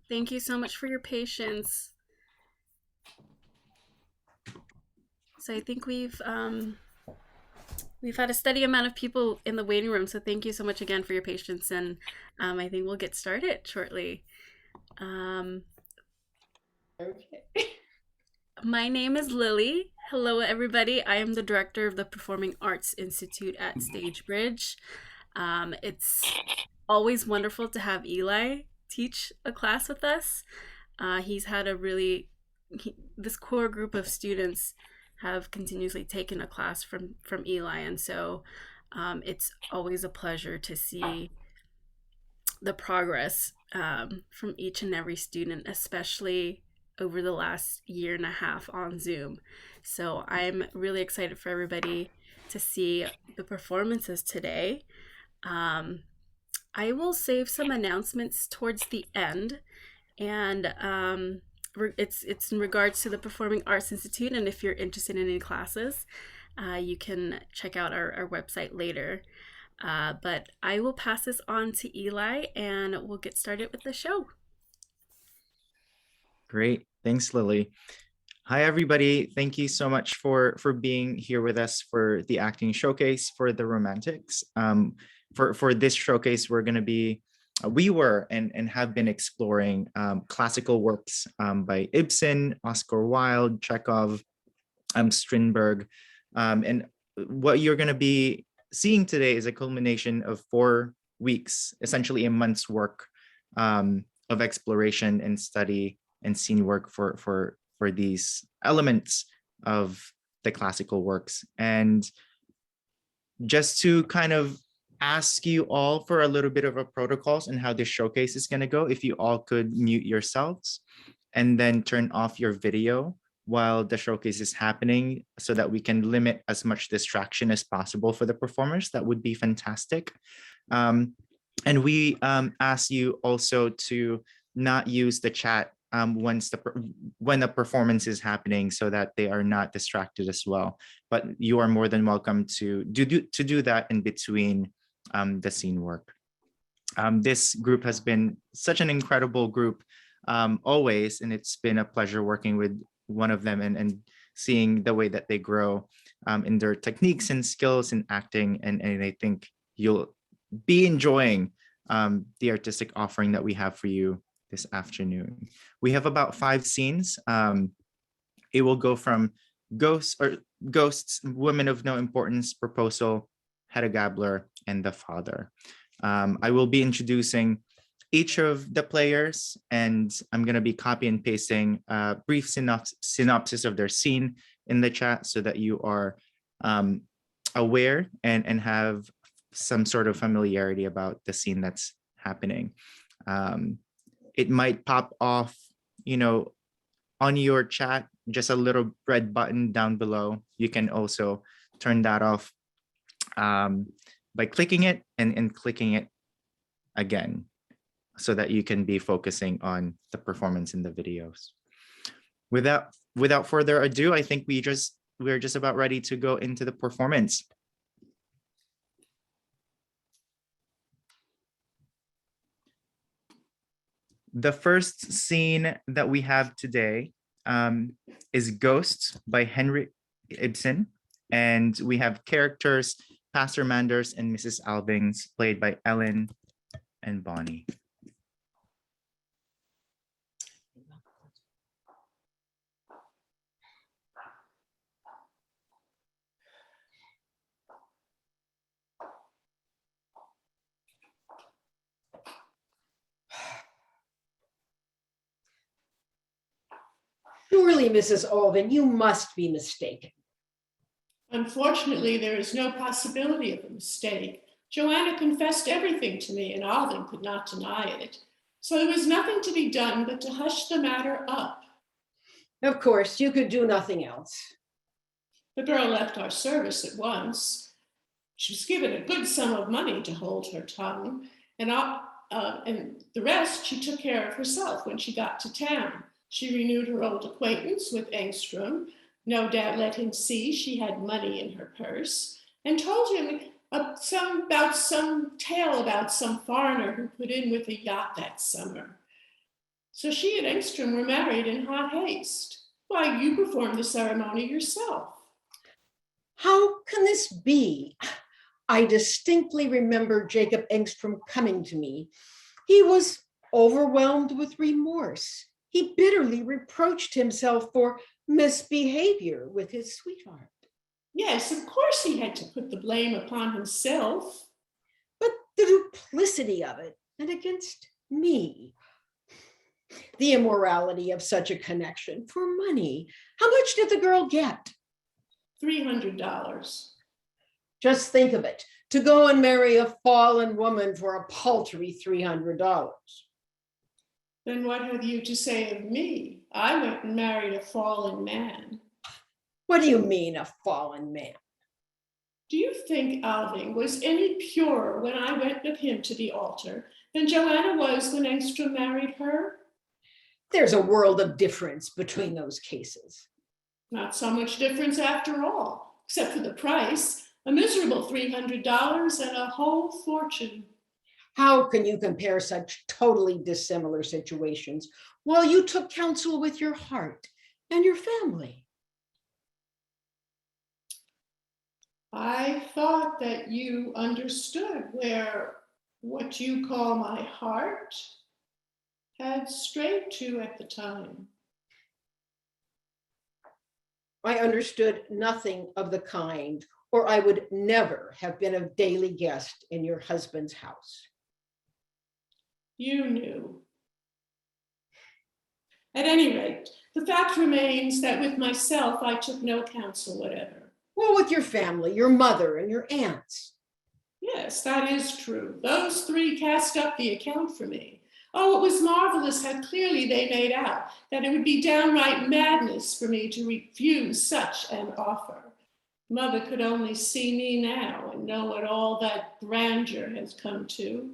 Thank you so much for your patience. So I think we've had a steady amount of people in the waiting room. So thank you so much again for your patience, and I think we'll get started shortly. Um, Okay. my name is Lily. Hello, everybody. I am the director of the Performing Arts Institute at Stagebridge. It's always wonderful to have Ely teach a class with us. He's had a really this core group of students have continuously taken a class from Ely, and so it's always a pleasure to see the progress from each and every student, especially over the last year and a half on Zoom. So I'm really excited for everybody to see the performances today. Um, I will save some announcements towards the end, and it's in regards to the Performing Arts Institute. And if you're interested in any classes, you can check out our website later. But I will pass this on to Ely, and we'll get started with the show. Great. Thanks, Lily. Hi, everybody. Thank you so much for being here with us for the acting showcase for the Romantics. For this showcase, we were and have been exploring classical works by Ibsen, Oscar Wilde, Chekov, Strindberg. And what you're going to be seeing today is a culmination of 4 weeks, essentially a month's work of exploration and study and scene work for these elements of the classical works. And just to kind of ask you all for a little bit of a protocols and how this showcase is going to go, if you all could mute yourselves and then turn off your video while the showcase is happening so that we can limit as much distraction as possible for the performers, that would be fantastic. And we ask you also to not use the chat when the performance is happening, so that they are not distracted as well. But you are more than welcome to do that in between the scene work. This group has been such an incredible group always, and it's been a pleasure working with one of them and seeing the way that they grow in their techniques and skills in acting. And I think you'll be enjoying the artistic offering that we have for you this afternoon. We have about 5 scenes. It will go from Ghosts, Women of No Importance, Proposal, Hedda Gabler, and The Father. I will be introducing each of the players, and I'm going to be copy and pasting a brief synopsis of their scene in the chat so that you are aware and have some sort of familiarity about the scene that's happening. It might pop off, on your chat, just a little red button down below. You can also turn that off by clicking it and clicking it again so that you can be focusing on the performance in the videos. Without further ado, I think we're just about ready to go into the performance. The first scene that we have today is Ghosts by Henrik Ibsen. And we have characters Pastor Manders and Mrs Alving, played by Ellen and Bonnie. Surely, Mrs. Alving, you must be mistaken. Unfortunately, there is no possibility of a mistake. Johanna confessed everything to me, and Alving could not deny it. So there was nothing to be done but to hush the matter up. Of course, you could do nothing else. The girl left our service at once. She was given a good sum of money to hold her tongue, and the rest she took care of herself when she got to town. She renewed her old acquaintance with Engstrom, no doubt let him see she had money in her purse, and told him some tale about some foreigner who put in with a yacht that summer. So she and Engstrom were married in hot haste. Why, you performed the ceremony yourself. How can this be? I distinctly remember Jacob Engstrom coming to me. He was overwhelmed with remorse. He bitterly reproached himself for misbehavior with his sweetheart. Yes, of course he had to put the blame upon himself. But the duplicity of it, and against me. The immorality of such a connection for money. How much did the girl get? $300. Just think of it, to go and marry a fallen woman for a paltry $300. Then what have you to say of me? I went and married a fallen man. What do you mean, a fallen man? Do you think Alving was any purer when I went with him to the altar than Johanna was when Engstrom married her? There's a world of difference between those cases. Not so much difference after all, except for the price, a miserable $300 and a whole fortune. How can you compare such totally dissimilar situations while you took counsel with your heart and your family? I thought that you understood where what you call my heart had strayed to at the time. I understood nothing of the kind, or I would never have been a daily guest in your husband's house. You knew. At any rate, the fact remains that with myself, I took no counsel whatever. Well, with your family, your mother and your aunts. Yes, that is true. Those three cast up the account for me. Oh, it was marvelous how clearly they made out that it would be downright madness for me to refuse such an offer. Mother could only see me now and know what all that grandeur has come to.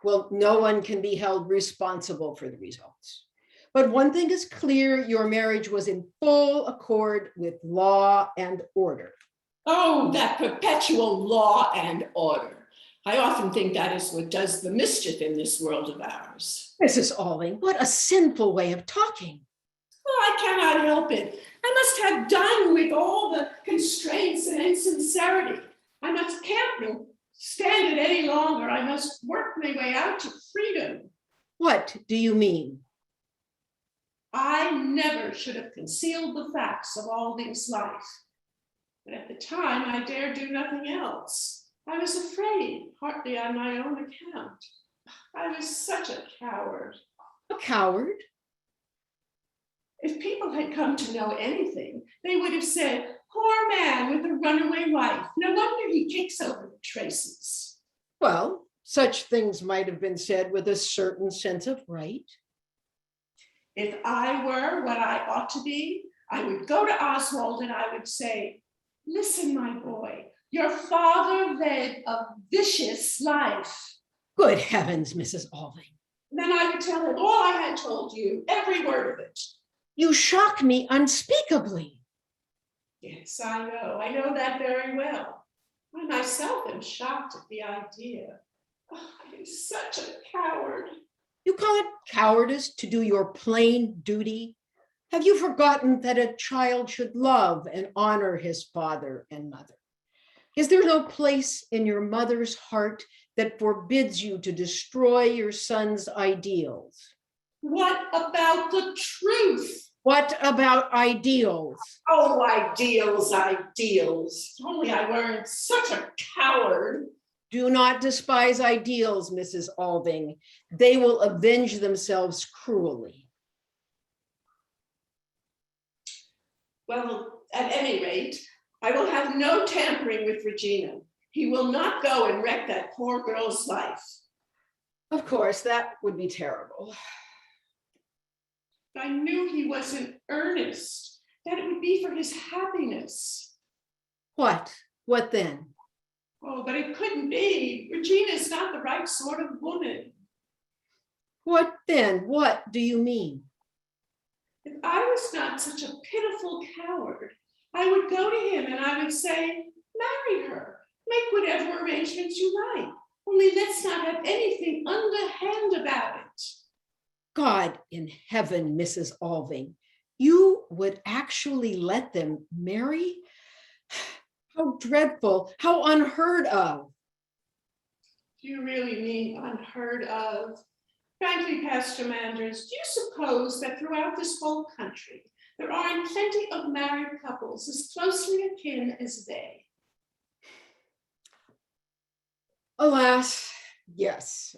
Well, no one can be held responsible for the results. But one thing is clear, your marriage was in full accord with law and order. Oh, that perpetual law and order. I often think that is what does the mischief in this world of ours. Mrs. Alving, what a sinful way of talking. Oh, I cannot help it. I must have done with all the constraints and insincerity. I can't stand it any longer. I must work my way out to freedom. What do you mean? I never should have concealed the facts of Alving's life. But at the time, I dared do nothing else. I was afraid, partly on my own account. I was such a coward. A coward? If people had come to know anything, they would have said, poor man with a runaway wife. No wonder he kicks over the traces. Well, such things might have been said with a certain sense of right. If I were what I ought to be, I would go to Oswald and I would say, listen, my boy, your father led a vicious life. Good heavens, Mrs. Alving. Then I would tell him all I had told you, every word of it. You shock me unspeakably. Yes, I know that very well. I myself am shocked at the idea. Oh, I am such a coward. You call it cowardice to do your plain duty? Have you forgotten that a child should love and honor his father and mother? Is there no place in your mother's heart that forbids you to destroy your son's ideals? What about the truth? What about ideals? Oh, ideals. If only I weren't such a coward. Do not despise ideals, Mrs. Alving. They will avenge themselves cruelly. Well, at any rate, I will have no tampering with Regina. He will not go and wreck that poor girl's life. Of course, that would be terrible. I knew he was in earnest, that it would be for his happiness. What? What then? Oh, but it couldn't be. Regina is not the right sort of woman. What then? What do you mean? If I was not such a pitiful coward, I would go to him and I would say, marry her, make whatever arrangements you like. Only let's not have anything underhand about it. God in heaven, Mrs. Alving, you would actually let them marry? How dreadful, how unheard of. Do you really mean unheard of? Frankly, Pastor Manders, do you suppose that throughout this whole country, there aren't plenty of married couples as closely akin as they? Alas, yes.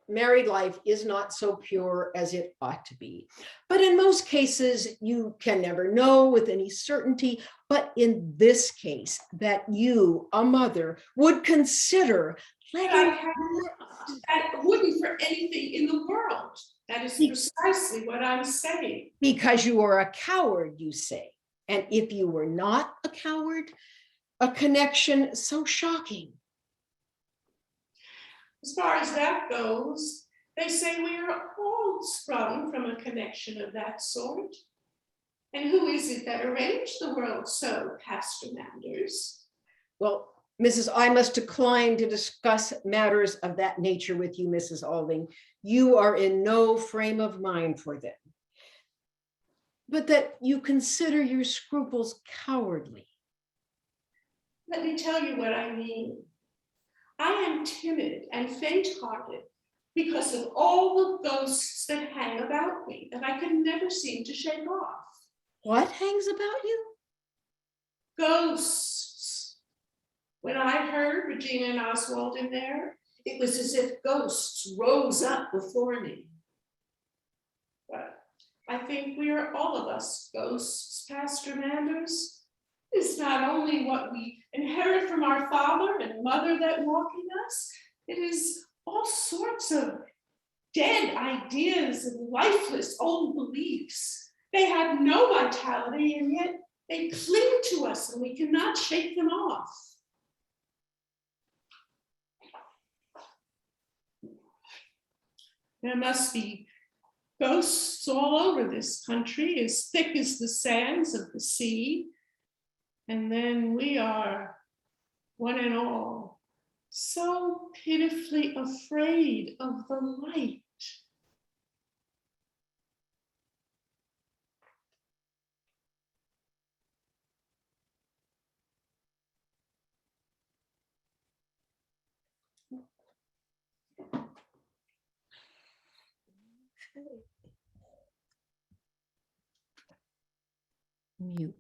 Married life is not so pure as it ought to be. But in most cases, you can never know with any certainty. But in this case, that you, a mother, would consider letting I wouldn't for anything in the world. That is precisely what I'm saying. Because you are a coward, you say. And if you were not a coward, a connection so shocking. As far as that goes, they say we are all sprung from a connection of that sort. And who is it that arranged the world so, Pastor Manders? Well, I must decline to discuss matters of that nature with you, Mrs. Alving. You are in no frame of mind for them. But that you consider your scruples cowardly. Let me tell you what I mean. I am timid and faint-hearted because of all the ghosts that hang about me that I can never seem to shake off. What hangs about you? Ghosts. When I heard Regina and Oswald in there, it was as if ghosts rose up before me. But I think we are all of us ghosts, Pastor Manders. It's not only what we inherit from our father and mother that walk in us, it is all sorts of dead ideas and lifeless old beliefs. They have no vitality, and yet they cling to us and we cannot shake them off. There must be ghosts all over this country, as thick as the sands of the sea. And then we are, one and all, so pitifully afraid of the light. Mute.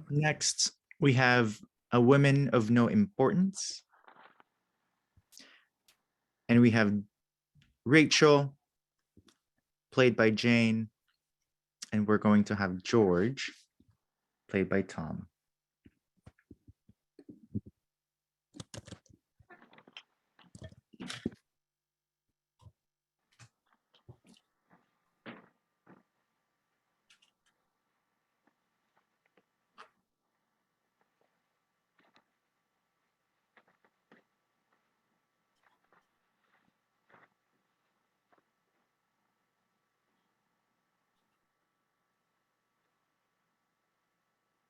Next, we have a woman of no importance. And we have Rachel, played by Jane. And we're going to have George, played by Tom.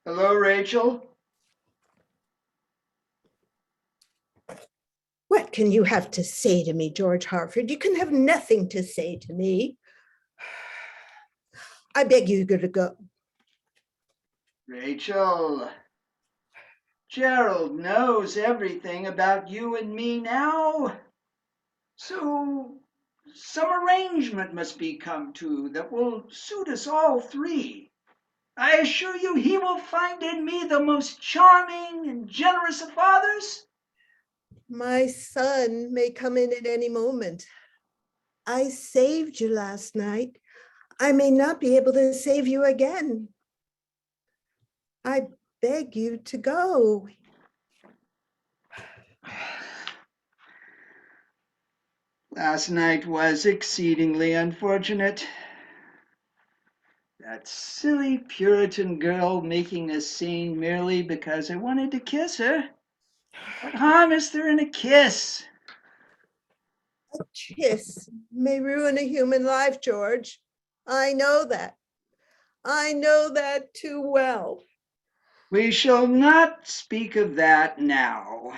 Hello, Rachel. What can you have to say to me, George Harford? You can have nothing to say to me. I beg you to go. Rachel, Gerald knows everything about you and me now. So some arrangement must be come to that will suit us all three. I assure you he will find in me the most charming and generous of fathers. My son may come in at any moment. I saved you last night. I may not be able to save you again. I beg you to go. Last night was exceedingly unfortunate. That silly Puritan girl making a scene merely because I wanted to kiss her. What harm is there in a kiss? A kiss may ruin a human life, George. I know that. I know that too well. We shall not speak of that now.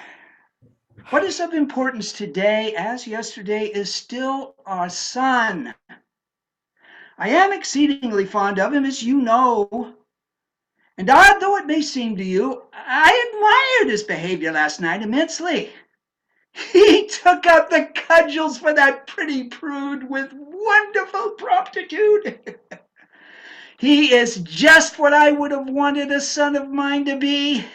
What is of importance today, as yesterday, is still our son. I am exceedingly fond of him, as you know. And odd though it may seem to you, I admired his behavior last night immensely. He took up the cudgels for that pretty prude with wonderful promptitude. He is just what I would have wanted a son of mine to be.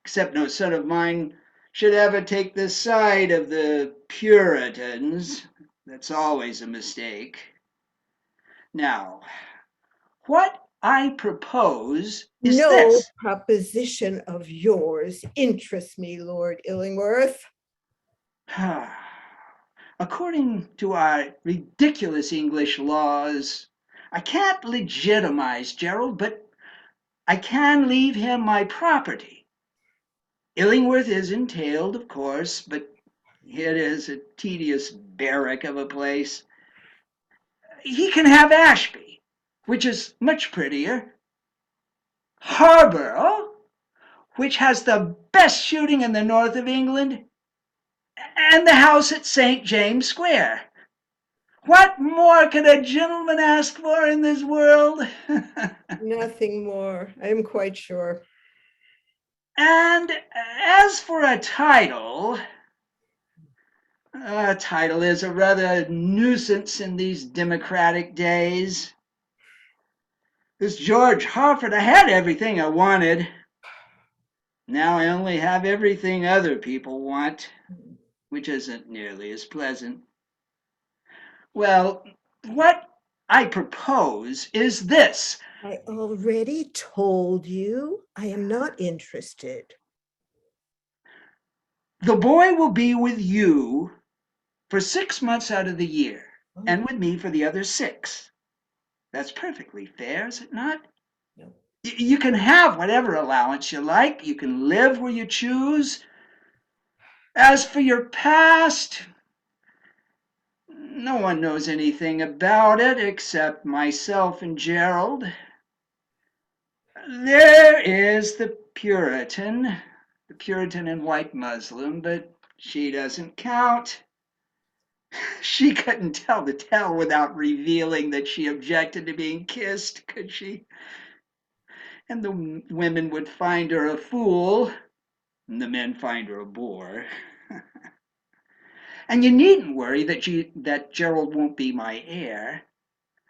Except no son of mine should ever take the side of the Puritans. That's always a mistake. Now, what I propose is No this. proposition of yours interests me, Lord Illingworth. According to our ridiculous English laws, I can't legitimize Gerald, but I can leave him my property. Illingworth is entailed, of course, but it is a tedious barrack of a place. He can have Ashby, which is much prettier. Harborough, which has the best shooting in the north of England, and the house at St. James Square. What more could a gentleman ask for in this world? Nothing more, I am quite sure. And as for a title is a rather nuisance in these democratic days. This George Harford, I had everything I wanted. Now I only have everything other people want, which isn't nearly as pleasant. Well, what I propose is this. I already told you I am not interested. The boy will be with you for 6 months out of the year, and with me for the other 6. That's perfectly fair, is it not? No. You can have whatever allowance you like. You can live where you choose. As for your past, no one knows anything about it except myself and Gerald. There is the Puritan in white muslin, but she doesn't count. She couldn't tell the tale without revealing that she objected to being kissed, could she? And the women would find her a fool, and the men find her a bore. And you needn't worry that Gerald won't be my heir.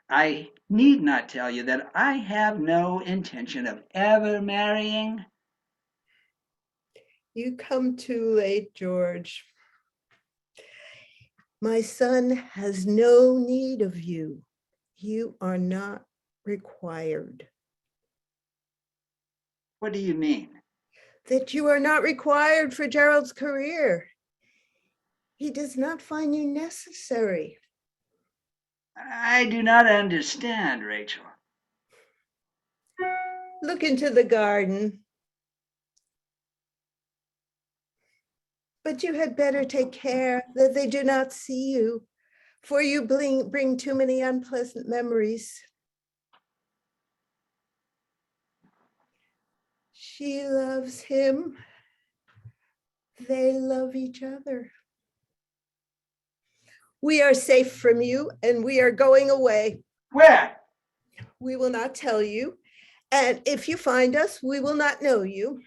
I need not tell you that I have no intention of ever marrying. You come too late, George. My son has no need of you. You are not required. What do you mean? That you are not required for Gerald's career. He does not find you necessary. I do not understand, Rachel. Look into the garden. But you had better take care that they do not see you, for you bring too many unpleasant memories. She loves him. They love each other. We are safe from you, and we are going away. Where? We will not tell you, and if you find us, we will not know you.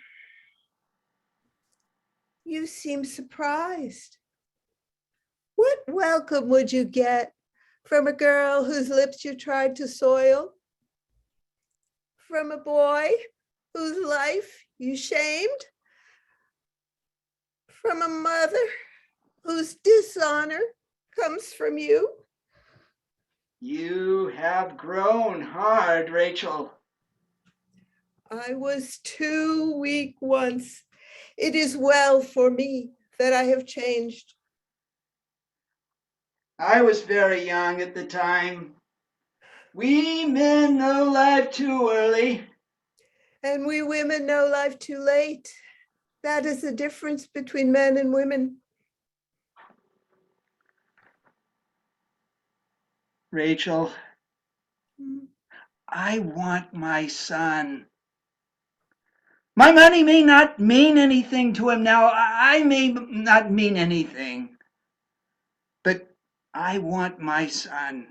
You seem surprised. What welcome would you get from a girl whose lips you tried to soil? From a boy whose life you shamed? From a mother whose dishonor comes from you? You have grown hard, Rachel. I was too weak once. It is well for me that I have changed. I was very young at the time. We men know life too early. And we women know life too late. That is the difference between men and women. Rachel, I want my son. My money may not mean anything to him now. I may not mean anything. But I want my son.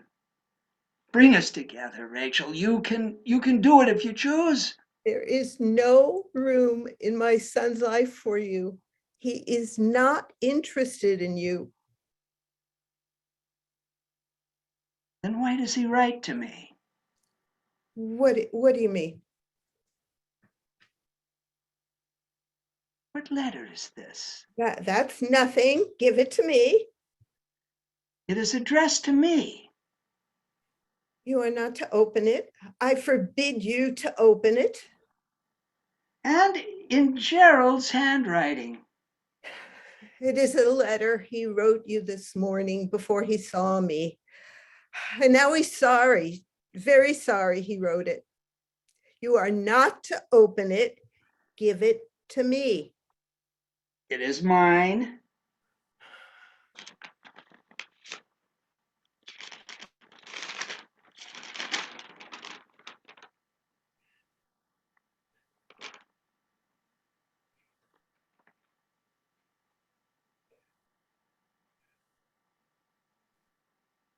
Bring us together, Rachel. You can do it if you choose. There is no room in my son's life for you. He is not interested in you. Then why does he write to me? What do you mean? What letter is this? That's nothing. Give it to me. It is addressed to me. You are not to open it. I forbid you to open it. And in Gerald's handwriting. It is a letter he wrote you this morning before he saw me. And now he's sorry, very sorry he wrote it. You are not to open it. Give it to me. It is mine.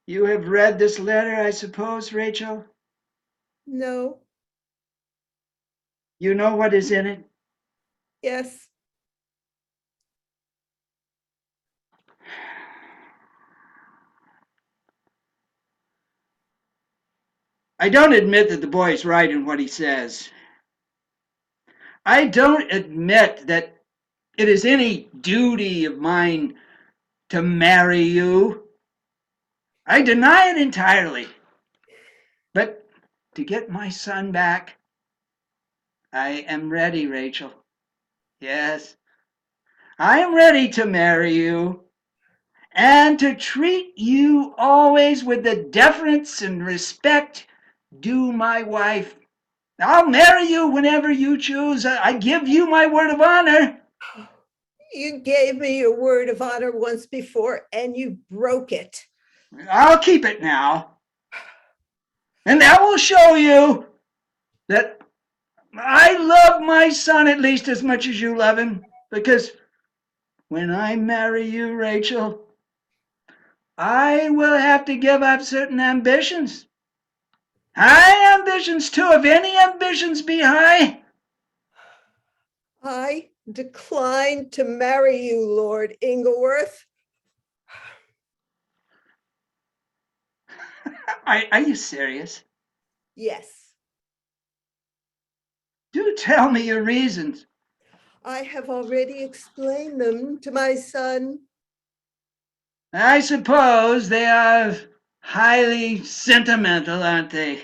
You have read this letter, I suppose, Rachel? No. You know what is in it? Yes. I don't admit that the boy is right in what he says. I don't admit that it is any duty of mine to marry you. I deny it entirely. But to get my son back, I am ready, Rachel. Yes, I am ready to marry you and to treat you always with the deference and respect due my wife. I'll marry you whenever you choose. I give you my word of honor. You gave me your word of honor once before and you broke it. I'll keep it now. And that will show you that I love my son at least as much as you love him. Because when I marry you, Rachel, I will have to give up certain ambitions. High ambitions, too, if any ambitions be high. I decline to marry you, Lord Ingleworth. Are you serious? Yes. Do tell me your reasons. I have already explained them to my son. I suppose they are highly sentimental, aren't they?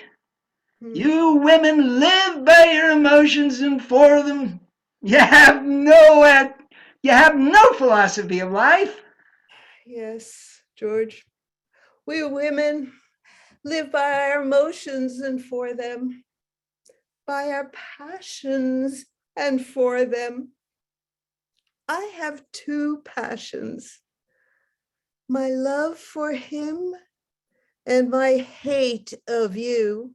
You women live by your emotions and for them. You have no philosophy of life. Yes, George. We women live by our emotions and for them, by our passions and for them. I have two passions, my love for him and my hate of you.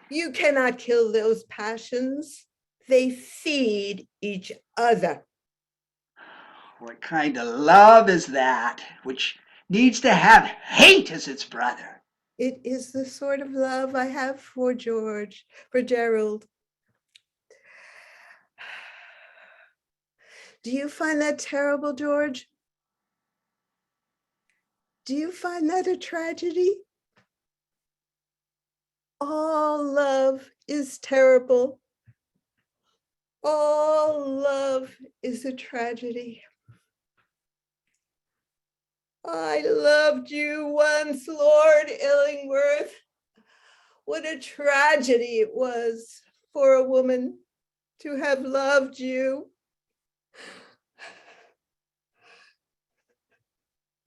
You cannot kill those passions. They feed each other. What kind of love is that which needs to have hate as its brother? It is the sort of love I have for George, for Gerald. Do you find that terrible, George? Do you find that a tragedy? All love is terrible. All love is a tragedy. I loved you once, Lord Illingworth. What a tragedy it was for a woman to have loved you.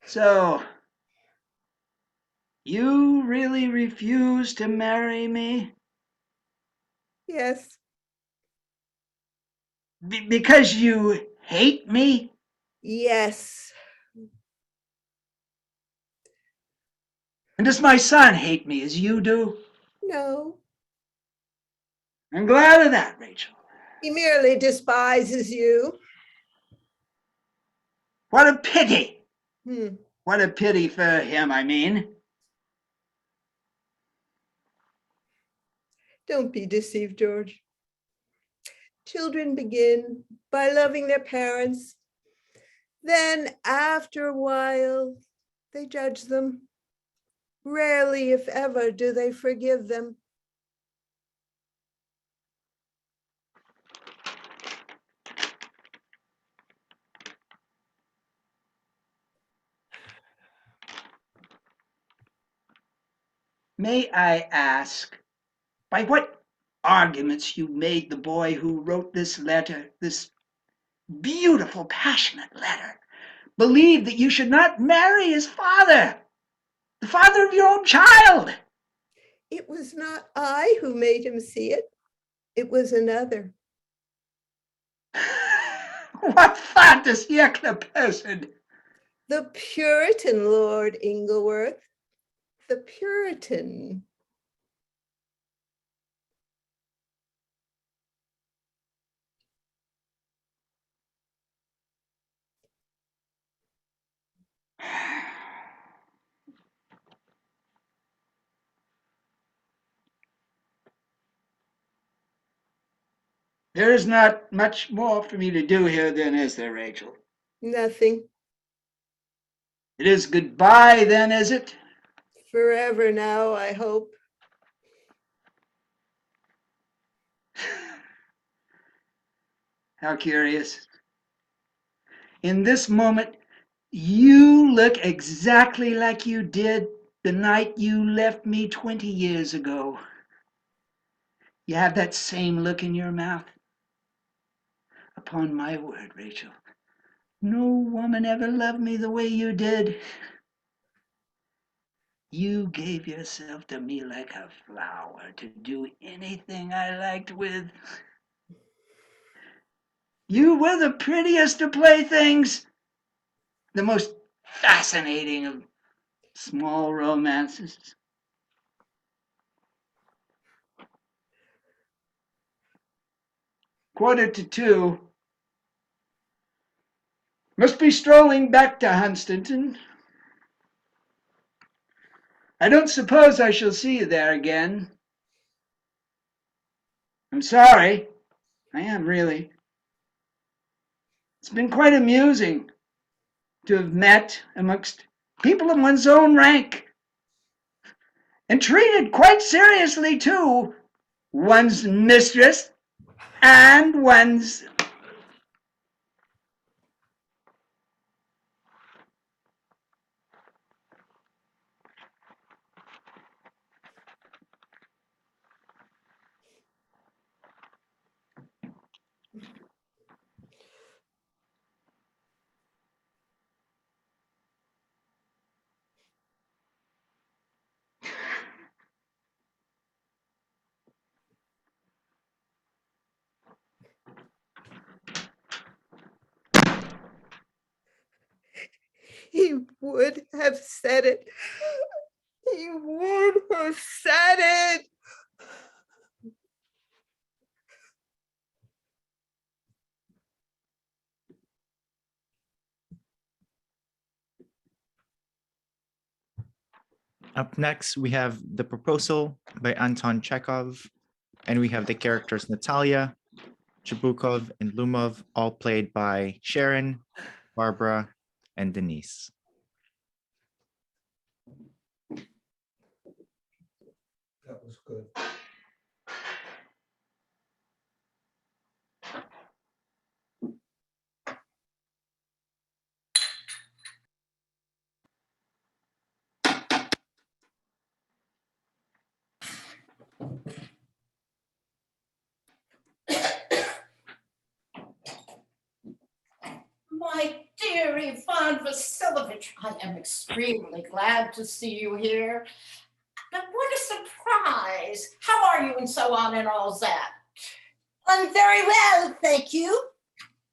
So, you really refuse to marry me? Yes. Because you hate me? Yes. And does my son hate me as you do? No. I'm glad of that, Rachel. He merely despises you. What a pity. Hmm. What a pity for him, I mean. Don't be deceived, George. Children begin by loving their parents. Then, after a while, they judge them. Rarely, if ever, do they forgive them. May I ask, by what arguments you made the boy who wrote this letter, this beautiful, passionate letter, believe that you should not marry his father, the father of your own child? It was not I who made him see it. It was another. What fantasy-siècle person! The Puritan, Lord Ingleworth. The Puritan. There is not much more for me to do here then, is there, Rachel? Nothing. It is goodbye then, is it? Forever now, I hope. How curious. In this moment, you look exactly like you did the night you left me 20 years ago. You have that same look in your mouth. Upon my word, Rachel, no woman ever loved me the way you did. You gave yourself to me like a flower to do anything I liked with. You were the prettiest of playthings, the most fascinating of small romances. Quarter to 2. Must be strolling back to Hunstanton. I don't suppose I shall see you there again. I'm sorry. I am really. It's been quite amusing to have met amongst people of one's own rank, and treated quite seriously too, one's mistress and one's... He would have said it. He would have said it. Up next, we have The Proposal by Anton Chekov, and we have the characters Natalia, Chebukov, and Lumov, all played by Sharon, Barbara, and Denise. That was good. My dear Ivan Vasilovich, I am extremely glad to see you here. But what a surprise! How are you and so on and all that? I'm very well, thank you.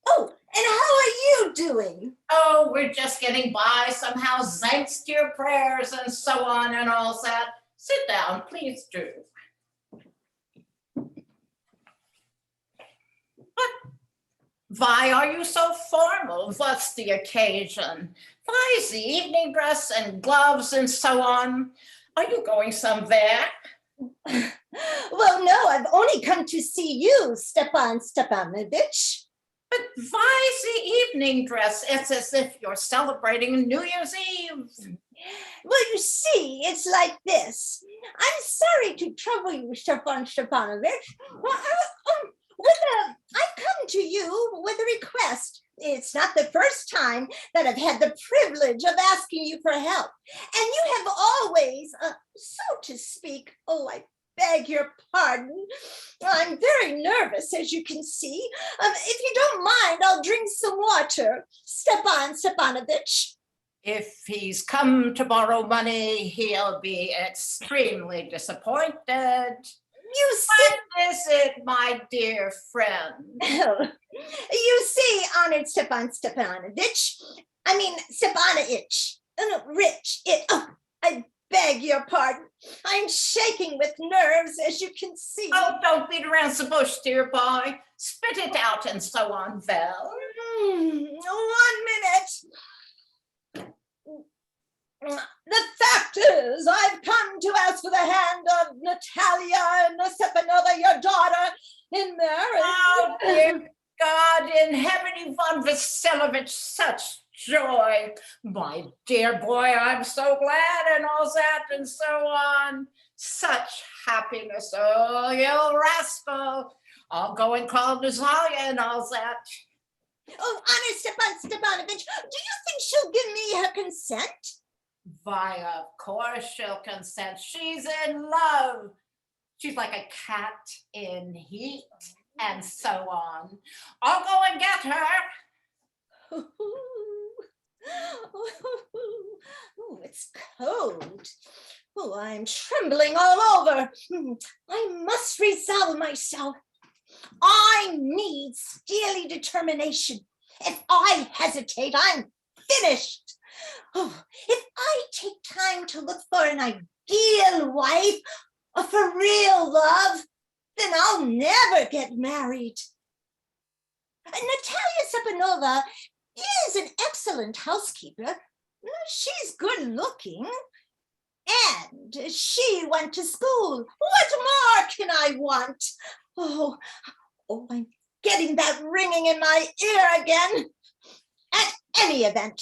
Oh, and how are you doing? Oh, we're just getting by somehow, thanks to your prayers and so on and all that. Sit down, please do. Why are you so formal? What's the occasion? Why is the evening dress and gloves and so on? Are you going somewhere? Well, no, I've only come to see you, Stepan Stepanovich. But why is the evening dress? It's as if you're celebrating New Year's Eve. Well, you see, it's like this. I'm sorry to trouble you, Stepan Stepanovich. Well, I've come to you with a request. It's not the first time that I've had the privilege of asking you for help. And you have always, so to speak, oh, I beg your pardon. I'm very nervous, as you can see. If you don't mind, I'll drink some water, Stepan Stepanovich. If he's come to borrow money, he'll be extremely disappointed. You see, What is it, my dear friend? you see, honored Stepan Stepanovich, Stepanovich, I beg your pardon. I'm shaking with nerves, as you can see. Oh, don't beat around the bush, dear boy. Spit it out and so on, Val. 1 minute. The fact is, I've come to ask for the hand of Natalia Stepanova, your daughter, in marriage. Oh, dear God in heaven, Ivan Vasilovich, such joy. My dear boy, I'm so glad, and all that, and so on. Such happiness. Oh, you rascal. I'll go and call Natalia and all that. Oh, honor Stepan Stepanovich, do you think she'll give me her consent? Why, of course she'll consent. She's in love. She's like a cat in heat, and so on. I'll go and get her. Oh, it's cold. Oh, I'm trembling all over. I must resolve myself. I need steely determination. If I hesitate, I'm finished. Oh, if I take time to look for an ideal wife or for real love, then I'll never get married. Natalia Stepanova is an excellent housekeeper. She's good looking. And she went to school. What more can I want? Oh, I'm getting that ringing in my ear again. At any event,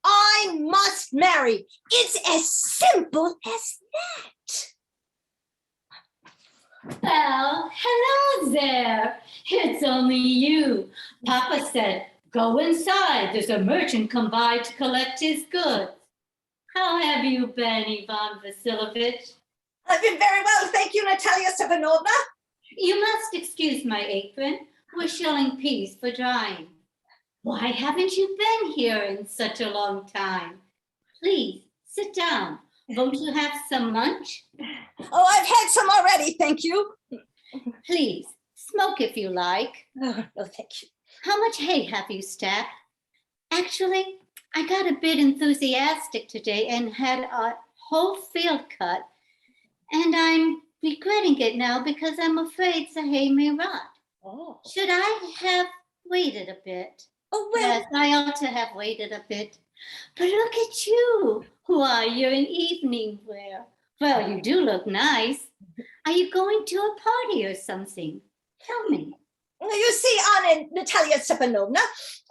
I must marry. It's as simple as that. Well, hello there. It's only you. Papa said, go inside. There's a merchant come by to collect his goods. How have you been, Ivan Vasilovich? I've been very well, thank you, Natalia Stepanovna. You must excuse my apron. We're shelling peas for drying. Why haven't you been here in such a long time? Please, sit down. Won't you have some lunch? Oh, I've had some already, thank you. Please, smoke if you like. Oh, thank you. How much hay have you stacked? Actually, I got a bit enthusiastic today and had a whole field cut. And I'm regretting it now because I'm afraid the hay may rot. Oh. Should I have waited a bit? Oh, well. Yes, I ought to have waited a bit. But look at you. Why, you're in evening wear. Well, you do look nice. Are you going to a party or something? Tell me. You see, Anna Natalia Stepanovna,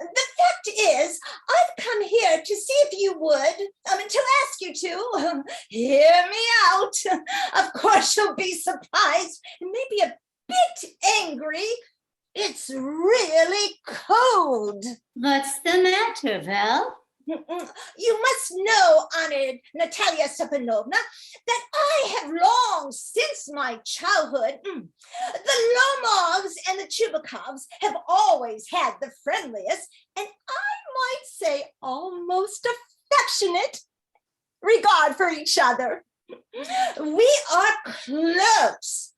the fact is, I've come here to see if you would, to ask you to, hear me out. Of course, you'll be surprised and maybe a bit angry. It's really cold. What's the matter, Val? You must know, honored Natalia Stepanovna, that I have long since my childhood, the Lomovs and the Chubakovs have always had the friendliest, and I might say almost affectionate regard for each other. We are close.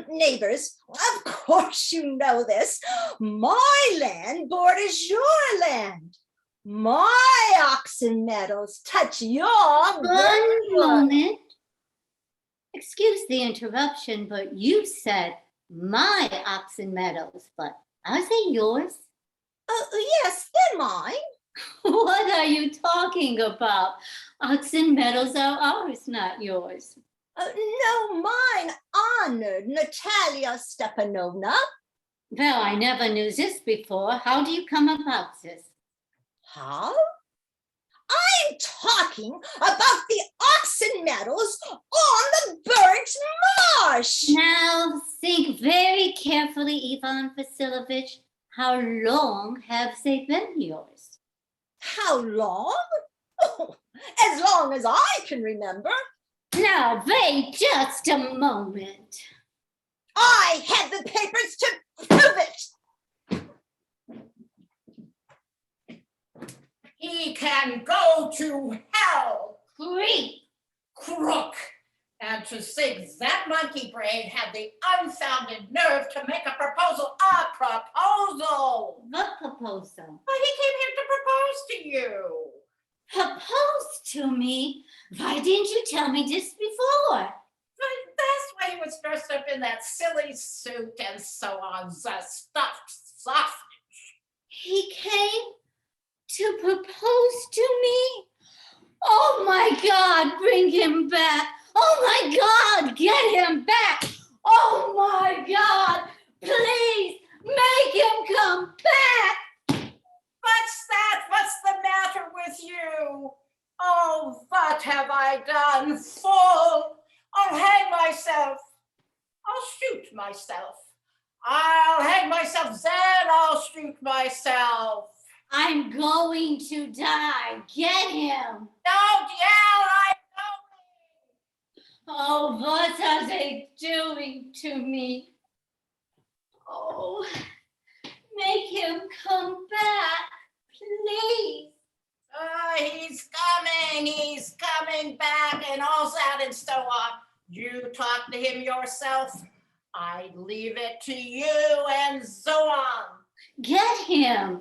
Neighbors, of course you know this. My land borders your land. My oxen meadows touch your One moment. Excuse the interruption, but you said my oxen meadows, but are they yours? Yes, they're mine. What are you talking about? Oxen medals are ours, not yours. No, mine, honored Natalia Stepanovna. Well, I never knew this before. How do you come about this? How? I'm talking about the oxen medals on the burnt marsh. Now think very carefully, Ivan Vasilovich. How long have they been yours? How long? Oh, as long as I can remember. Now wait just a moment. I had the papers to prove it. He can go to hell, Creep. crook. And to think that monkey brain had the unfounded nerve to make a proposal. What proposal? Well, he came here to propose to you. Propose to me? Why didn't you tell me this before? But that's why he was dressed up in that silly suit and so on, the stuffed sausage. He came to propose to me? Oh my God, bring him back. Oh my God, get him back. Oh my God, please make him come back. What's that? What's the matter with you? Oh, what have I done? Fool! I'll hang myself. I'll shoot myself. I'll hang myself, then I'll shoot myself. I'm going to die. Get him. Don't yell, I'm going. Oh, what are they doing to me? Oh, make him come back, please. He's coming back, and all that and so on. You talk to him yourself. I leave it to you and so on. Get him.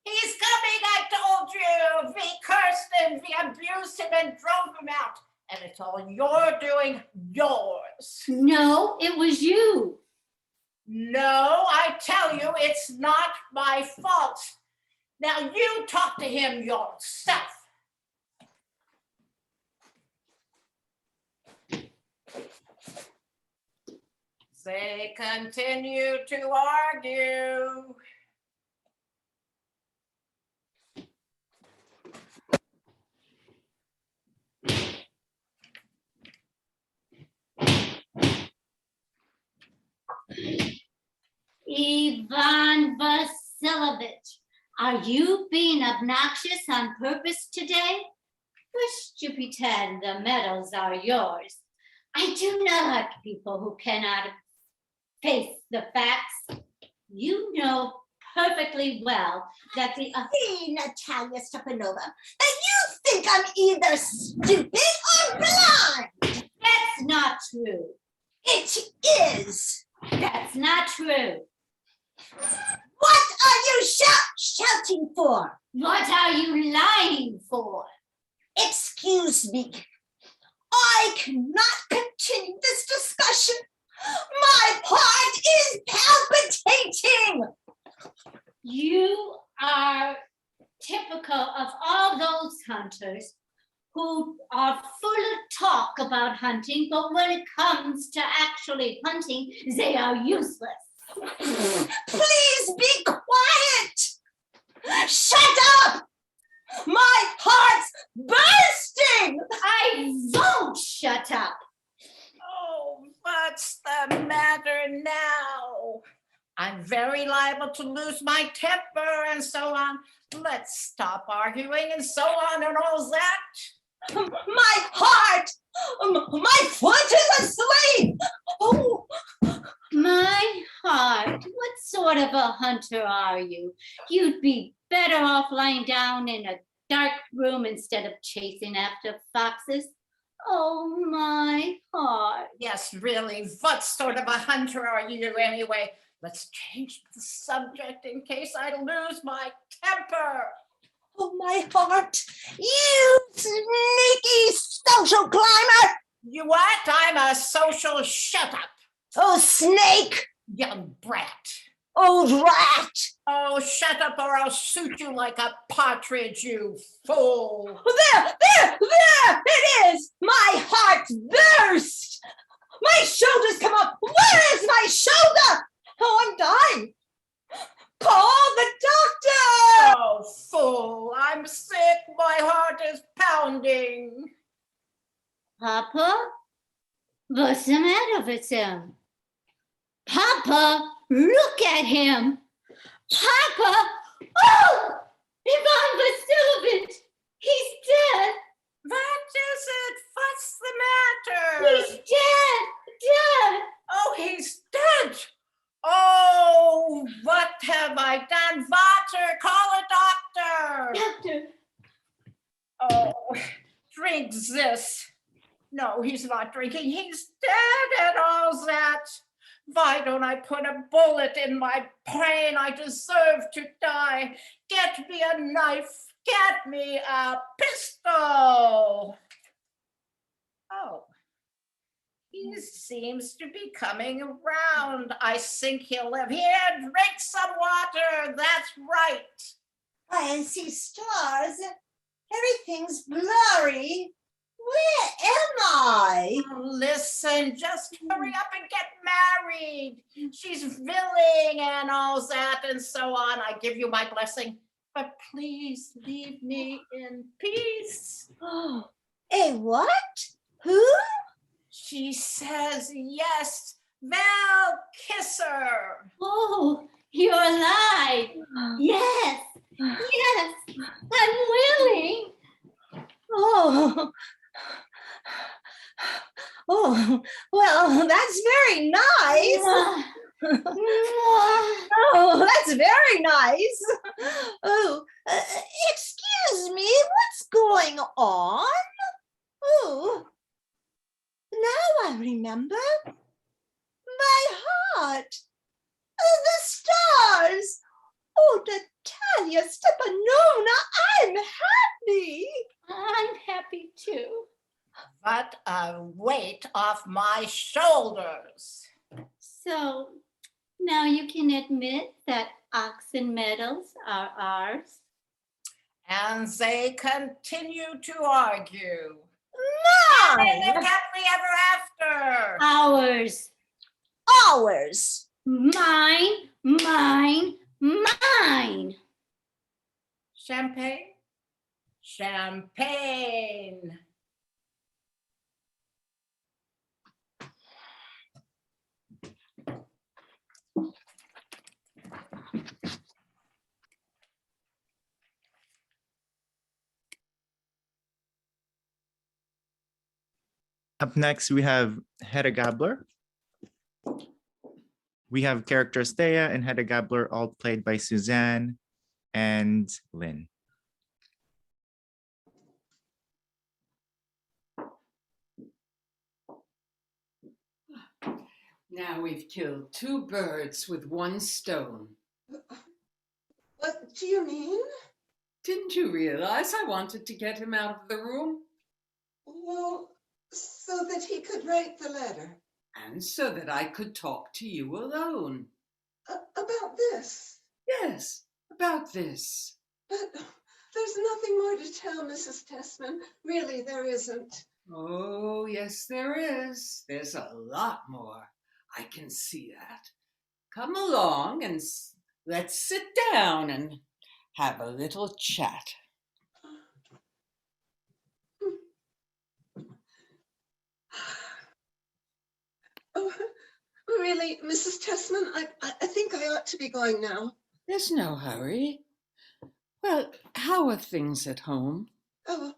He's coming, I told you. We cursed him, we abused him and drove him out. And it's all you're doing, yours. No, it was you. No, I tell you, it's not my fault. Now you talk to him yourself. They continue to argue. Ivan Vasilovich, are you being obnoxious on purpose today? Wish to pretend the medals are yours. I do not like people who cannot face the facts. You know perfectly well that the... See, Natalia Stepanova, that you think I'm either stupid or blind. That's not true. It is. That's not true. What are you shouting for? What are you lying for? Excuse me. I cannot continue this discussion. My heart is palpitating. You are typical of all those hunters who are full of talk about hunting, but when it comes to actually hunting, they are useless. Please be quiet. Shut up. My heart's bursting. I won't shut up. Oh, what's the matter now? I'm very liable to lose my temper and so on. Let's stop arguing and so on and all that. My heart, my foot is asleep. Oh. My heart, what sort of a hunter are you? You'd be better off lying down in a dark room instead of chasing after foxes. Oh, my heart. Yes, really, what sort of a hunter are you anyway? Let's change the subject in case I lose my temper. Oh, my heart, you sneaky social climber. You what? I'm a social shut up. Oh, snake. Young brat. old rat. Oh, shut up or I'll shoot you like a partridge, you fool. There it is. My heart burst. My shoulders come up. Where is my shoulder? Oh, I'm dying. Call the doctor. Oh, fool, I'm sick. My heart is pounding. Papa? What's the matter with him? Papa, look at him. Papa! Oh! Ivan Vasilovich! He's dead! What is it? What's the matter? He's dead! Dead! Oh, he's dead. Oh, what have I done? Vater, call a doctor. Doctor! Oh, drink this. No, he's not drinking. He's dead and all that. Why don't I put a bullet in my brain? I deserve to die. Get me a knife. Get me a pistol. Oh, he seems to be coming around. I think he'll live. Here, drink some water. That's right. I see stars. Everything's blurry. Where am I? Listen, just hurry up and get married. She's willing and all that and so on. I give you my blessing, but please leave me in peace. Oh, a what? Who? She says yes. Well, kiss her. Oh, you're alive! Yes! Yes! I'm willing! Oh. Oh, well, that's very nice. Oh, that's very nice. Oh, excuse me, what's going on? Oh, now I remember. My heart. Oh, the stars. Oh, Natalia Stepanovna, I'm happy. I'm happy too. But a weight off my shoulders. So now you can admit that oxen medals are ours. And they continue to argue. Mine. And they live happily ever after. Ours. Ours. Mine, mine, mine. Champagne? Champagne. Up next, we have Hedda Gabler. We have characters Thea and Hedda Gabler, all played by Suzanne and Lynne. Now we've killed two birds with one stone. What do you mean? Didn't you realize I wanted to get him out of the room? Well, so that he could write the letter. And so that I could talk to you alone. About this? Yes, about this. But there's nothing more to tell, Mrs. Tessman. Really, there isn't. Oh, yes, there is. There's a lot more. I can see that. Come along and let's sit down and have a little chat. Oh, really, Mrs. Tessman, I think I ought to be going now. There's no hurry. Well, how are things at home? Oh,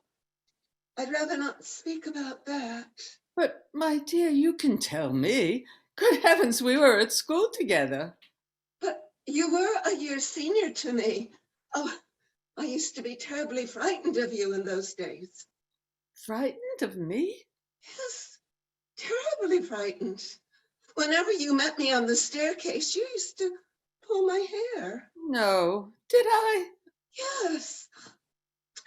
I'd rather not speak about that. But, my dear, you can tell me. Good heavens, we were at school together. But you were a year senior to me. Oh, I used to be terribly frightened of you in those days. Frightened of me? Yes, terribly frightened. Whenever you met me on the staircase, you used to pull my hair. No, did I? Yes.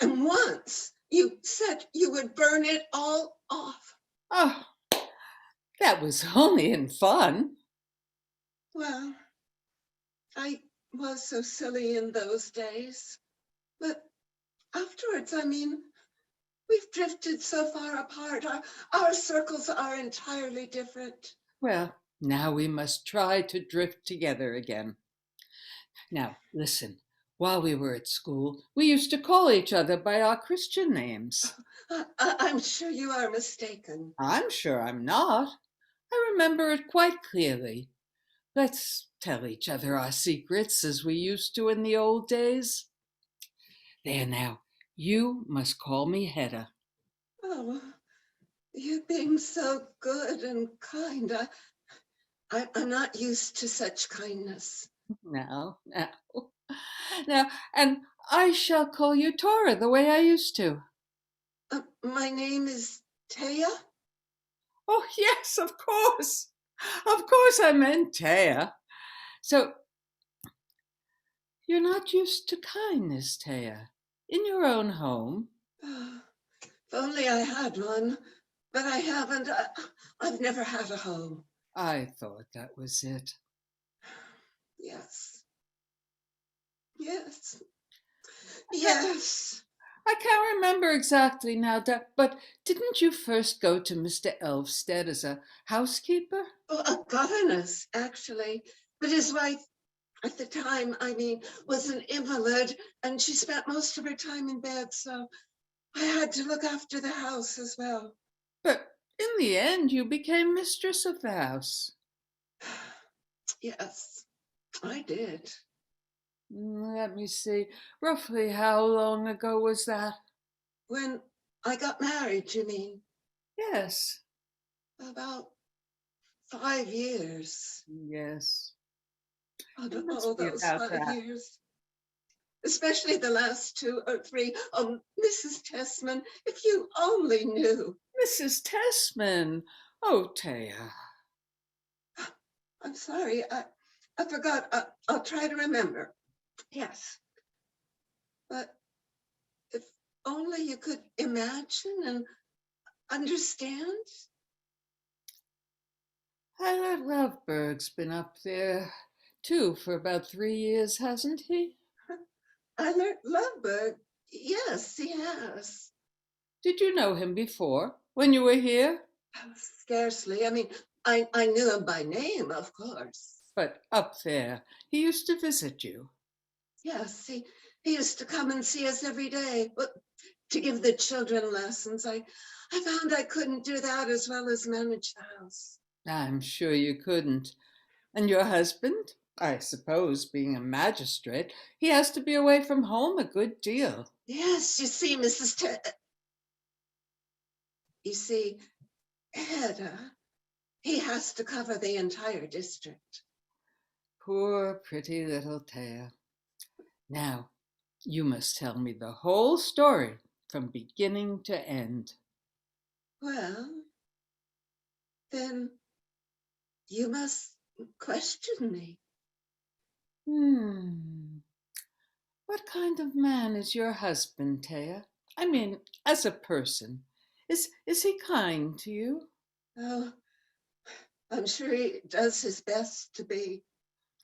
And once you said you would burn it all off. Oh, that was only in fun. Well, I was so silly in those days. But afterwards, I mean, we've drifted so far apart. Our circles are entirely different. Well, now we must try to drift together again. Now, listen. While we were at school, we used to call each other by our Christian names. I'm sure you are mistaken. I'm sure I'm not. I remember it quite clearly. Let's tell each other our secrets as we used to in the old days. There now, you must call me Hedda. Oh, you being so good and kind. I'm not used to such kindness. Now. Now, and I shall call you Tora the way I used to. My name is Taya. Oh, yes, of course. Of course I meant Taya. So, you're not used to kindness, Taya, in your own home? If only I had one, but I haven't. I've never had a home. I thought that was it. Yes. Yes. Yes. I can't remember exactly now, but didn't you first go to Mr. Elvsted as a housekeeper? Oh, a governess, actually. But his wife, at the time, I mean, was an invalid, and she spent most of her time in bed, so I had to look after the house as well. But in the end, you became mistress of the house. Yes, I did. Let me see. Roughly how long ago was that? When I got married, you mean? Yes. About 5 years. Yes. Oh, It must all be those about 5 that. years. Especially the last 2 or 3. Oh, Mrs. Tessman, if you only knew. Mrs. Tessman. Oh, Taya. I'm sorry, I forgot. I'll try to remember. Yes. But if only you could imagine and understand. Eilert Lovberg's been up there, too, for about 3 years, hasn't he? Eilert Lovberg, yes, he has. Did you know him before, when you were here? Scarcely. I mean, I knew him by name, of course. But up there, he used to visit you. Yes, he used to come and see us every day, but to give the children lessons. I found I couldn't do that as well as manage the house. I'm sure you couldn't. And your husband? I suppose, being a magistrate, he has to be away from home a good deal. Yes, you see, you see, Hedda, he has to cover the entire district. Poor, pretty little Taya. Now, you must tell me the whole story from beginning to end. Well, then you must question me. What kind of man is your husband, Taya? I mean, as a person. Is he kind to you? Oh, I'm sure he does his best to be.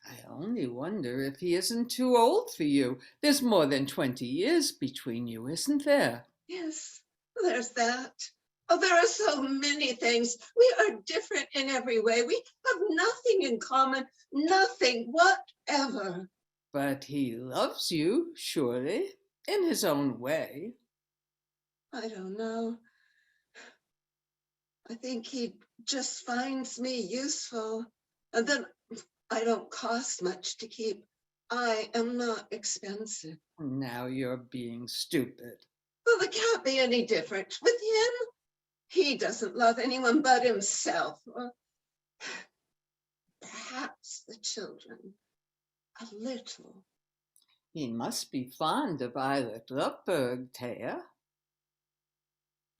I only wonder if he isn't too old for you. There's more than 20 years between you, isn't there? Yes, there's that. Oh, there are so many things. We are different in every way. We have nothing in common, nothing whatever. But he loves you, surely, in his own way. I don't know. I think he just finds me useful. And then I don't cost much to keep. I am not expensive. Now you're being stupid. Well, it can't be any different with him. He doesn't love anyone but himself. Or perhaps the children. A little. He must be fond of Eilert Lovberg, Taya.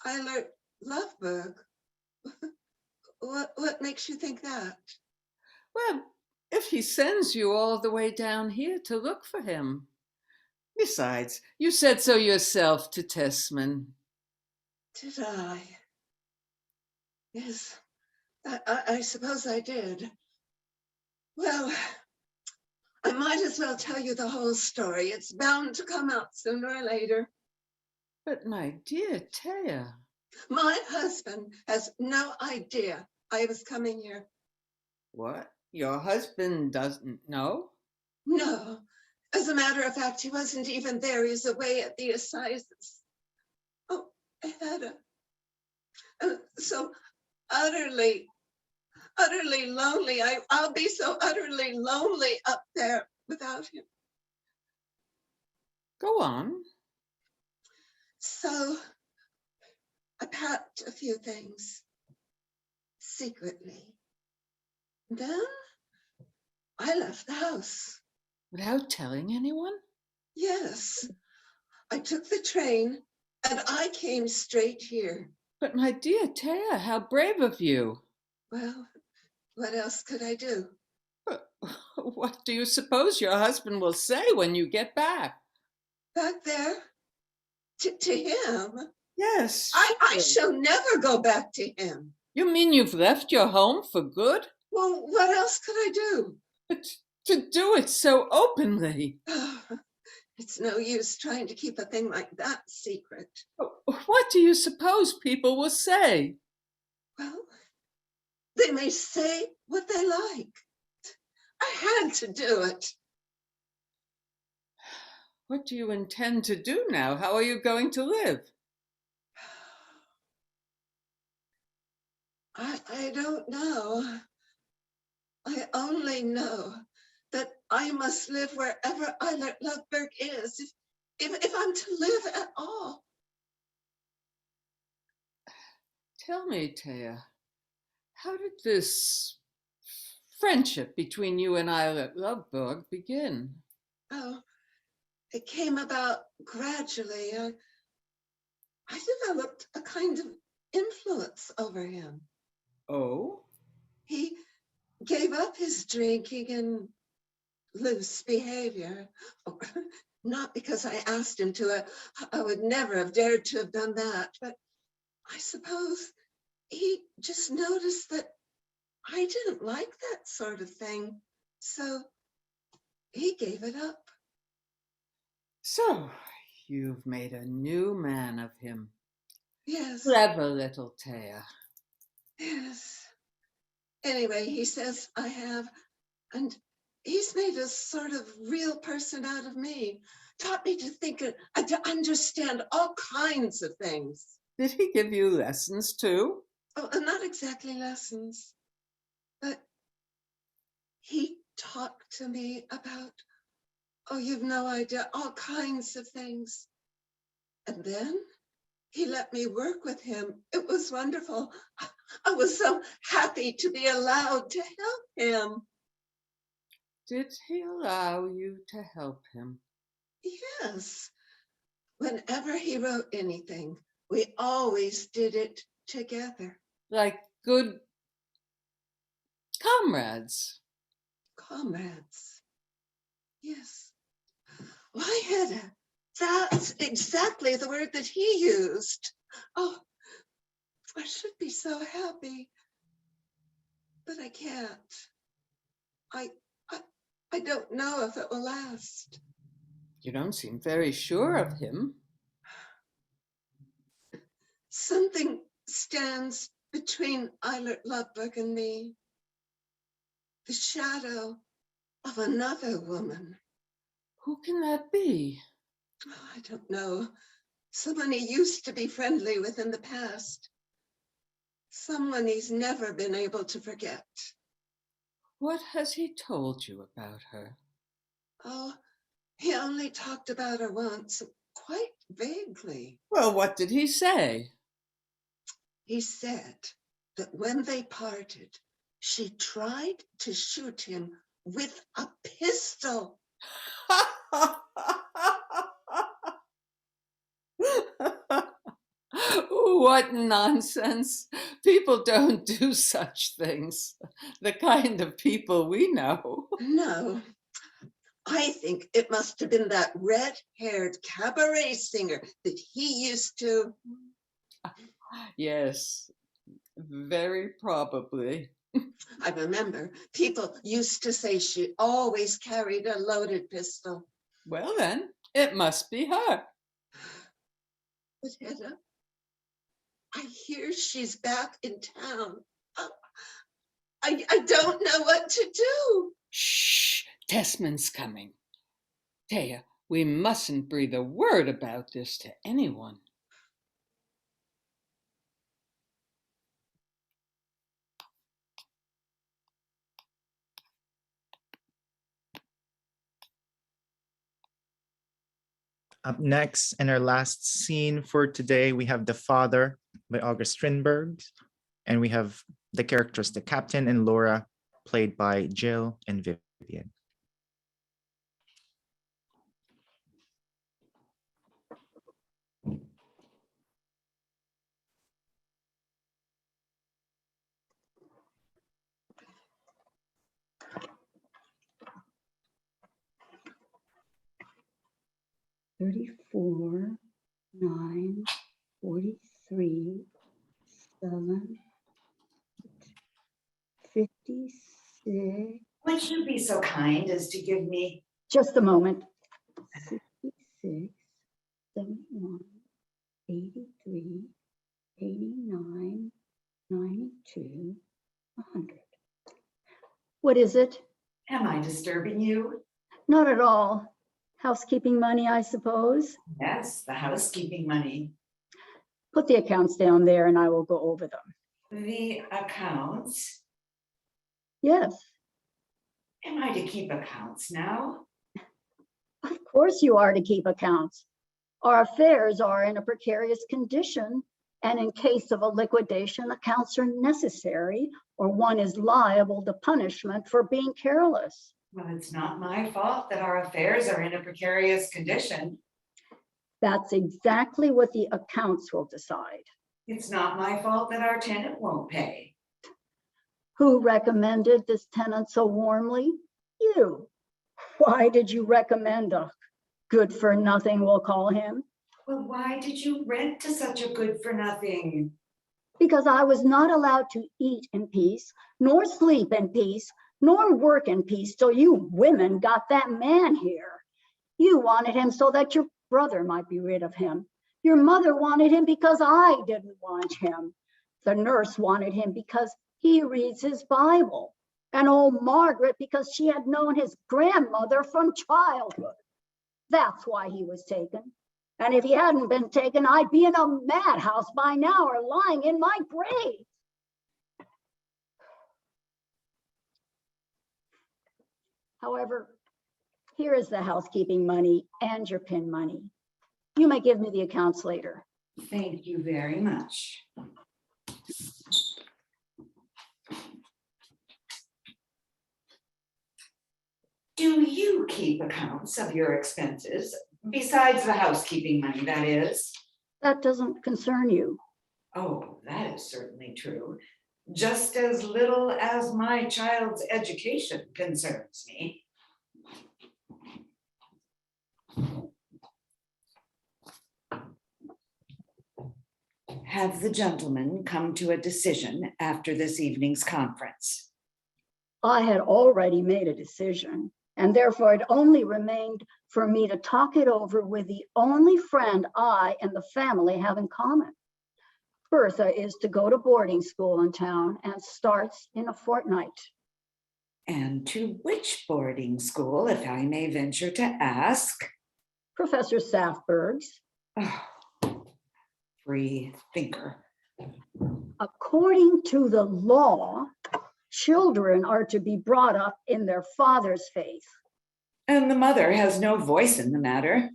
Eilert Lovberg? What makes you think that? Well, if he sends you all the way down here to look for him. Besides, you said so yourself to Tessman. Did I? Yes, I suppose I did. Well, I might as well tell you the whole story. It's bound to come out sooner or later. But my dear Taya. My husband has no idea I was coming here. What? Your husband doesn't know? No. As a matter of fact, he wasn't even there. He's away at the assizes. Oh, Hedda. So utterly lonely. I'll be so utterly lonely up there without him. Go on. So I packed a few things secretly. Then I left the house. Without telling anyone? Yes, I took the train and I came straight here. But my dear Taya, how brave of you. Well, what else could I do? What do you suppose your husband will say when you get back? Back there? To him? Yes. I shall never go back to him. You mean you've left your home for good? Well, what else could I do? But to do it so openly. It's no use trying to keep a thing like that secret. What do you suppose people will say? Well, they may say what they like. I had to do it. What do you intend to do now? How are you going to live? I don't know. I only know that I must live wherever Eilert Lovberg is, if I'm to live at all. Tell me, Taya, how did this friendship between you and Eilert Lovberg begin? Oh, it came about gradually. I developed a kind of influence over him. Oh? He gave up his drinking and loose behavior. Not because I asked him to. I would never have dared to have done that. But I suppose he just noticed that I didn't like that sort of thing. So he gave it up. So you've made a new man of him. Yes. Clever little Taya. Yes. Anyway, he says I have, and he's made a sort of real person out of me. Taught me to think and to understand all kinds of things. Did he give you lessons too? Oh, not exactly lessons, but he talked to me about, oh, you've no idea, all kinds of things. And then he let me work with him. It was wonderful. I was so happy to be allowed to help him. Did he allow you to help him? Yes. Whenever he wrote anything, we always did it together. Like good comrades. Comrades. Yes. Why, Hedda, that's exactly the word that he used. Oh, I should be so happy, but I can't. I don't know if it will last. You don't seem very sure of him. Something stands between Eilert Lovberg and me. The shadow of another woman. Who can that be? Oh, I don't know. Someone he used to be friendly with in the past. Someone he's never been able to forget. What has he told you about her? Oh, he only talked about her once, quite vaguely. Well, what did he say? He said that when they parted, she tried to shoot him with a pistol. What nonsense. People don't do such things. The kind of people we know. No, I think it must have been that red-haired cabaret singer that he used to. Yes, very probably. I remember people used to say she always carried a loaded pistol. Well then, it must be her. But Hedda, I hear she's back in town. I don't know what to do. Shh, Tessman's coming. Taya, we mustn't breathe a word about this to anyone. Up next, in our last scene for today, we have The Father by August Strindberg, and we have the characters, the Captain and Laura, played by Jill and Vivian. $34, $9, $43, $7, $56. Would you be so kind as to give me Just a moment. 66, 71, 83, 89, 92, 100. What is it? Am I disturbing you? Not at all. Housekeeping money, I suppose. Yes, the housekeeping money. Put the accounts down there and I will go over them. The accounts? Yes, Am I to keep accounts now? of course you are to keep accounts. Our affairs are in a precarious condition, and in case of a liquidation, accounts are necessary, or one is liable to punishment for being careless. Well, it's not my fault that our affairs are in a precarious condition. That's exactly what the accounts will decide. It's not my fault that our tenant won't pay. Who recommended this tenant so warmly? You. Why did you recommend a good for nothing, we'll call him? Well, why did you rent to such a good for nothing? Because I was not allowed to eat in peace, nor sleep in peace, nor work in peace till you women got that man here. You wanted him so that your brother might be rid of him. Your mother wanted him because I didn't want him. The nurse wanted him because he reads his Bible. And old Margaret because she had known his grandmother from childhood. That's why he was taken. And if he hadn't been taken, I'd be in a madhouse by now or lying in my grave. However, here is the housekeeping money and your pin money. You may give me the accounts later. Thank you very much. Do you keep accounts of your expenses, besides the housekeeping money, that is? That doesn't concern you. Oh, that is certainly true. Just as little as my child's education concerns me. Have the gentlemen come to a decision after this evening's conference? I had already made a decision, and therefore it only remained for me to talk it over with the only friend I and the family have in common. Bertha is to go to boarding school in town and starts in a fortnight. And to which boarding school, if I may venture to ask? Professor Saftberg's. Oh, free thinker. According to the law, children are to be brought up in their father's faith. And the mother has no voice in the matter.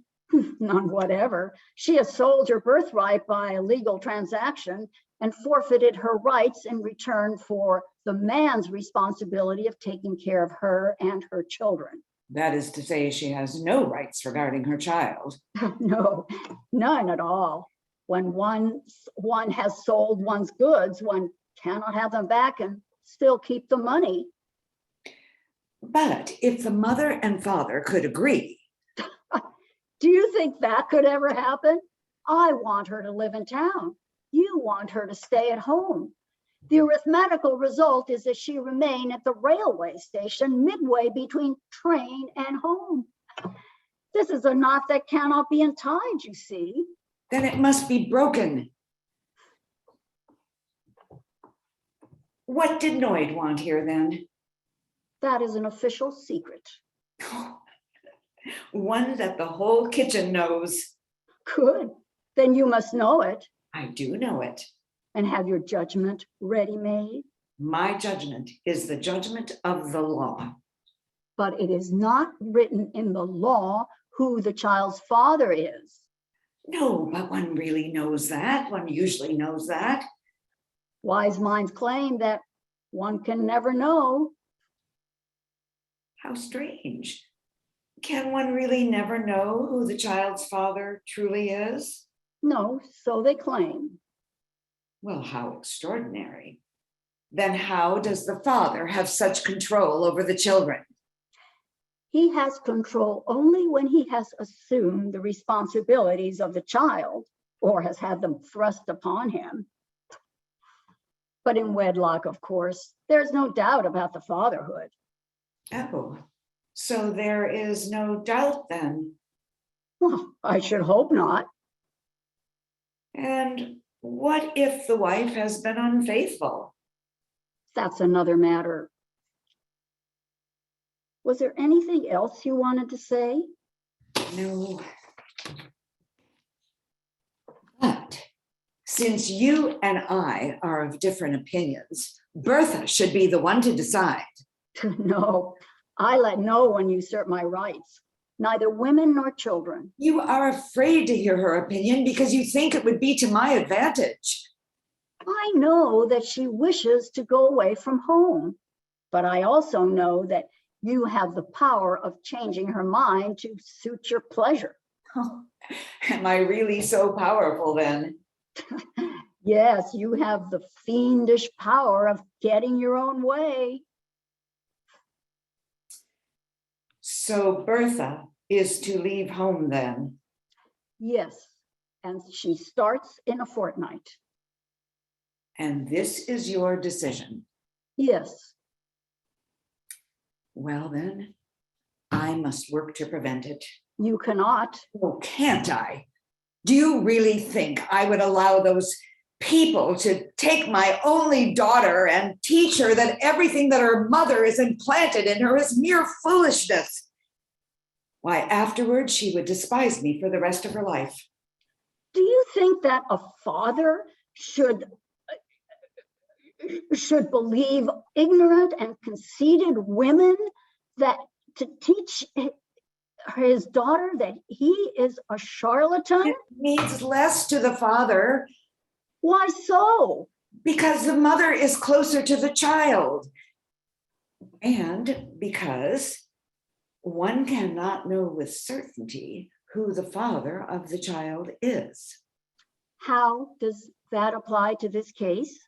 None whatever. She has sold her birthright by a legal transaction and forfeited her rights in return for the man's responsibility of taking care of her and her children. That is to say, she has no rights regarding her child. No, none at all. When one has sold one's goods, one cannot have them back and still keep the money. But if the mother and father could agree. Do you think that could ever happen? I want her to live in town. You want her to stay at home. The arithmetical result is that she remain at the railway station midway between train and home. This is a knot that cannot be untied, you see. Then it must be broken. What did Noid want here then? That is an official secret. One that the whole kitchen knows. Good. Then you must know it. I do know it. And have your judgment ready-made. My judgment is the judgment of the law. But it is not written in the law who the child's father is. No, but one really knows that. One usually knows that. Wise minds claim that one can never know. How strange. Can one really never know who the child's father truly is? No, so they claim. Well, how extraordinary. Then how does the father have such control over the children? He has control only when he has assumed the responsibilities of the child or has had them thrust upon him. But in wedlock, of course, there's no doubt about the fatherhood. Oh, so there is no doubt then? Well, I should hope not. And what if the wife has been unfaithful? That's another matter. Was there anything else you wanted to say? No. But since you and I are of different opinions, Bertha should be the one to decide. No, I let no one usurp my rights, neither women nor children. You are afraid to hear her opinion because you think it would be to my advantage. I know that she wishes to go away from home, but I also know that you have the power of changing her mind to suit your pleasure. Oh, am I really so powerful then? Yes, you have the fiendish power of getting your own way. So Bertha is to leave home then? Yes, and she starts in a fortnight. And this is your decision? Yes. Well then, I must work to prevent it. You cannot. Oh, can't I? Do you really think I would allow those people to take my only daughter and teach her that everything that her mother is implanted in her is mere foolishness? Why, afterwards she would despise me for the rest of her life. Do you think that a father should believe ignorant and conceited women that to teach his daughter that he is a charlatan? It means less to the father. Why so? Because the mother is closer to the child. And because one cannot know with certainty who the father of the child is. How does that apply to this case?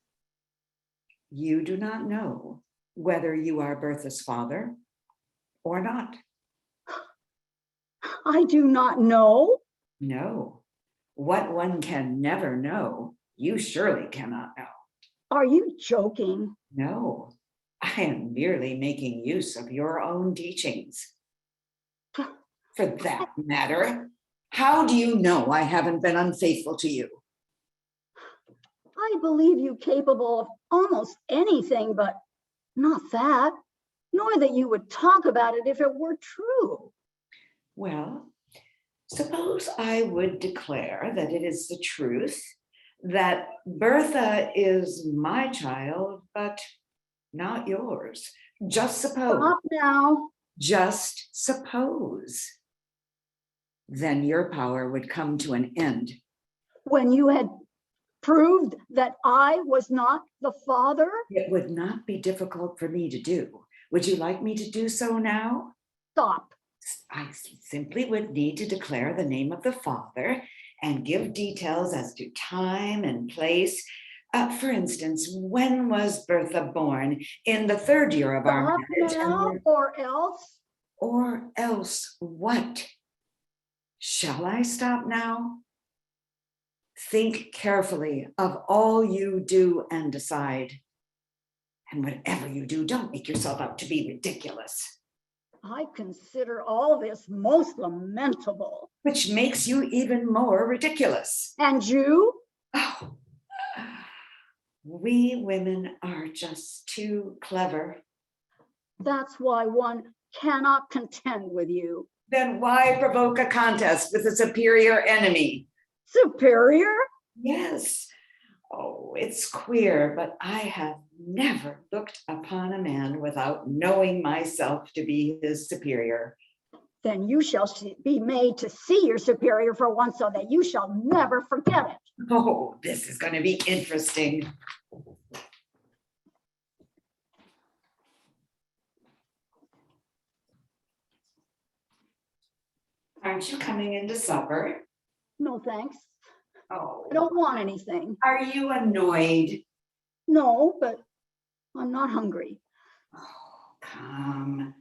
You do not know whether you are Bertha's father or not. I do not know. No. What one can never know, you surely cannot know. Are you joking? No, I am merely making use of your own teachings. For that matter, how do you know I haven't been unfaithful to you? I believe you capable of almost anything, but not that, nor that you would talk about it if it were true. Well, suppose I would declare that it is the truth, that Bertha is my child, but not yours. Just suppose. Stop now. Just suppose. Then your power would come to an end. When you had proved that I was not the father? It would not be difficult for me to do. Would you like me to do so now? Stop. I simply would need to declare the name of the father and give details as to time and place. For instance, when was Bertha born? In the third year of our marriage. Now, or else? Or else what? Shall I stop now? Think carefully of all you do and decide. And whatever you do, don't make yourself out to be ridiculous. I consider all this most lamentable. Which makes you even more ridiculous. And you? Oh, we women are just too clever. That's why one cannot contend with you. Then why provoke a contest with a superior enemy? Superior? Yes. Oh, it's queer, but I have never looked upon a man without knowing myself to be his superior. Then you shall be made to see your superior for once, so that you shall never forget it. Oh, this is going to be interesting. Aren't you coming into supper? No, thanks. Oh. I don't want anything. Are you annoyed? No, but I'm not hungry. Oh, come.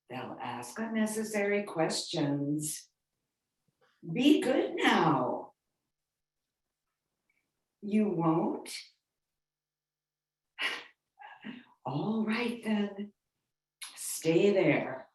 They'll ask unnecessary questions. Be good now. You won't? All right then. Stay there.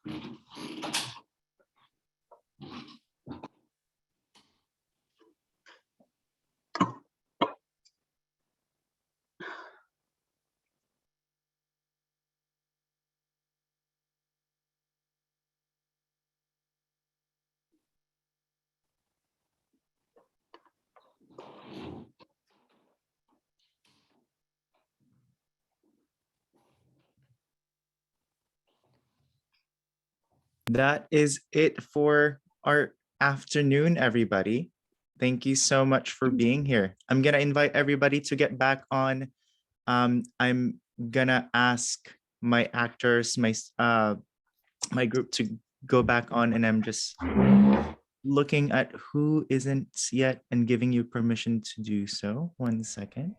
That is it for our afternoon, everybody. Thank you so much for being here. I'm gonna invite everybody to get back on. I'm gonna ask my actors, my group to go back on, and I'm just looking at who isn't yet and giving you permission to do so. 1 second.